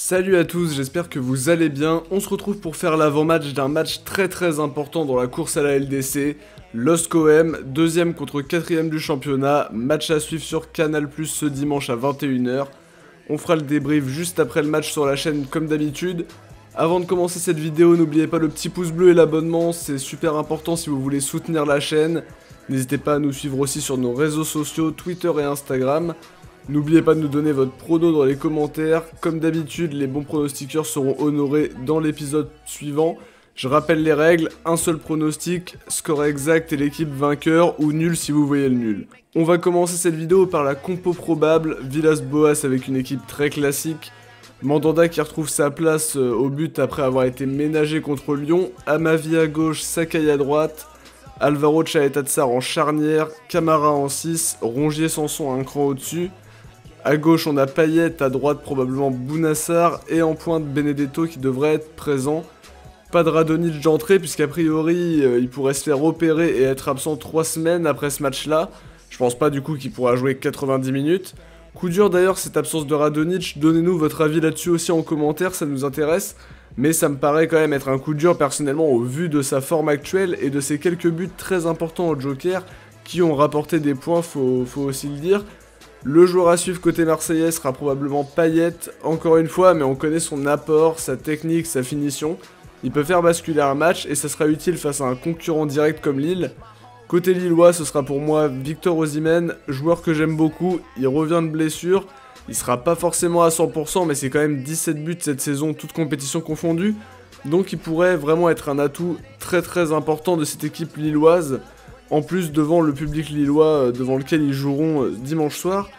Salut à tous, j'espère que vous allez bien. On se retrouve pour faire l'avant-match d'un match très important dans la course à la LDC. LOSC-OM, deuxième contre quatrième du championnat, match à suivre sur Canal+ ce dimanche à 21 h. On fera le débrief juste après le match sur la chaîne comme d'habitude. Avant de commencer cette vidéo, n'oubliez pas le petit pouce bleu et l'abonnement, c'est super important si vous voulez soutenir la chaîne. N'hésitez pas à nous suivre aussi sur nos réseaux sociaux, Twitter et Instagram. N'oubliez pas de nous donner votre prono dans les commentaires. Comme d'habitude, les bons pronostiqueurs seront honorés dans l'épisode suivant. Je rappelle les règles, un seul pronostic, score exact et l'équipe vainqueur, ou nul si vous voyez le nul. On va commencer cette vidéo par la compo probable, Villas-Boas avec une équipe très classique, Mandanda qui retrouve sa place au but après avoir été ménagé contre Lyon, Amavi à gauche, Sakai à droite, Alvaro Chaetatsar en charnière, Camara en 6, Rongier-Sanson un cran au-dessus. A gauche, on a Payet, à droite, probablement Bounassar, et en pointe, Benedetto qui devrait être présent. Pas de Radonjic d'entrée, puisqu'a priori, il pourrait se faire opérer et être absent 3 semaines après ce match-là. Je pense pas du coup qu'il pourra jouer 90 minutes. Coup dur d'ailleurs, cette absence de Radonjic, donnez-nous votre avis là-dessus aussi en commentaire, ça nous intéresse. Mais ça me paraît quand même être un coup dur personnellement au vu de sa forme actuelle et de ses quelques buts très importants au Joker qui ont rapporté des points, faut aussi le dire. Le joueur à suivre côté marseillais sera probablement Payet, encore une fois, mais on connaît son apport, sa technique, sa finition. Il peut faire basculer un match et ça sera utile face à un concurrent direct comme Lille. Côté lillois, ce sera pour moi Victor Osimhen, joueur que j'aime beaucoup, il revient de blessure. Il sera pas forcément à 100%, mais c'est quand même 17 buts cette saison, toutes compétitions confondues. Donc il pourrait vraiment être un atout très important de cette équipe lilloise. En plus devant le public lillois devant lequel ils joueront dimanche soir.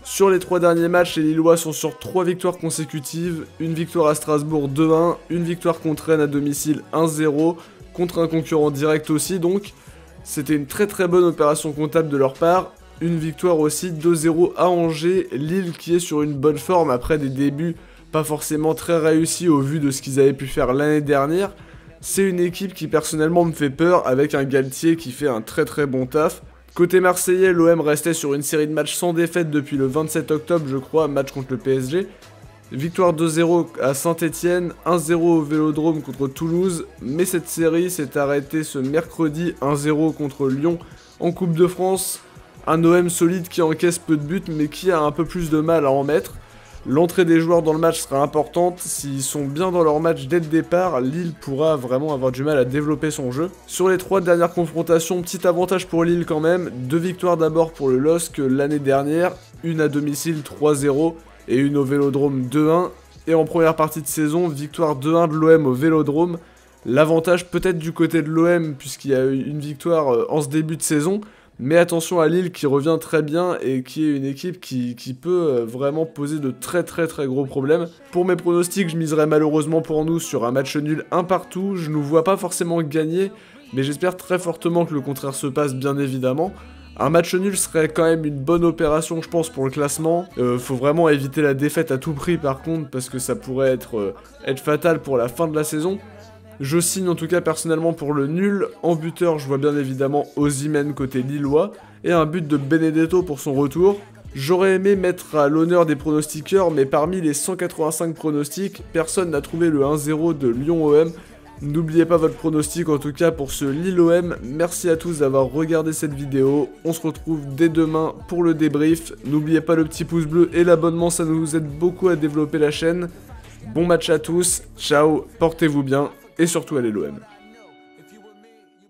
Sur les 3 derniers matchs, les Lillois sont sur 3 victoires consécutives, une victoire à Strasbourg 2-1, une victoire contre Rennes à domicile 1-0, contre un concurrent direct aussi donc. C'était une très bonne opération comptable de leur part, une victoire aussi 2-0 à Angers, Lille qui est sur une bonne forme après des débuts pas forcément très réussis au vu de ce qu'ils avaient pu faire l'année dernière. C'est une équipe qui personnellement me fait peur avec un Galtier qui fait un très bon taf. Côté marseillais, l'OM restait sur une série de matchs sans défaite depuis le 27 octobre je crois, match contre le PSG. Victoire 2-0 à Saint-Etienne, 1-0 au Vélodrome contre Toulouse, mais cette série s'est arrêtée ce mercredi 1-0 contre Lyon en Coupe de France. Un OM solide qui encaisse peu de buts mais qui a un peu plus de mal à en mettre. L'entrée des joueurs dans le match sera importante, s'ils sont bien dans leur match dès le départ, Lille pourra vraiment avoir du mal à développer son jeu. Sur les 3 dernières confrontations, petit avantage pour Lille quand même, 2 victoires d'abord pour le LOSC l'année dernière, une à domicile 3-0 et une au Vélodrome 2-1. Et en première partie de saison, victoire 2-1 de l'OM au Vélodrome. L'avantage peut-être du côté de l'OM puisqu'il y a eu une victoire en ce début de saison. Mais attention à Lille qui revient très bien et qui est une équipe qui peut vraiment poser de très gros problèmes. Pour mes pronostics, je miserai malheureusement pour nous sur un match nul 1 partout. Je ne nous vois pas forcément gagner, mais j'espère très fortement que le contraire se passe bien évidemment. Un match nul serait quand même une bonne opération je pense pour le classement. Faut vraiment éviter la défaite à tout prix par contre parce que ça pourrait être fatal pour la fin de la saison. Je signe en tout cas personnellement pour le nul. En buteur, je vois bien évidemment Osimhen côté lillois et un but de Benedetto pour son retour. J'aurais aimé mettre à l'honneur des pronostiqueurs, mais parmi les 185 pronostics, personne n'a trouvé le 1-0 de Lyon-OM. N'oubliez pas votre pronostic en tout cas pour ce Lille-OM. Merci à tous d'avoir regardé cette vidéo. On se retrouve dès demain pour le débrief. N'oubliez pas le petit pouce bleu et l'abonnement, ça nous aide beaucoup à développer la chaîne. Bon match à tous, ciao, portez-vous bien. Et surtout allez l'OM.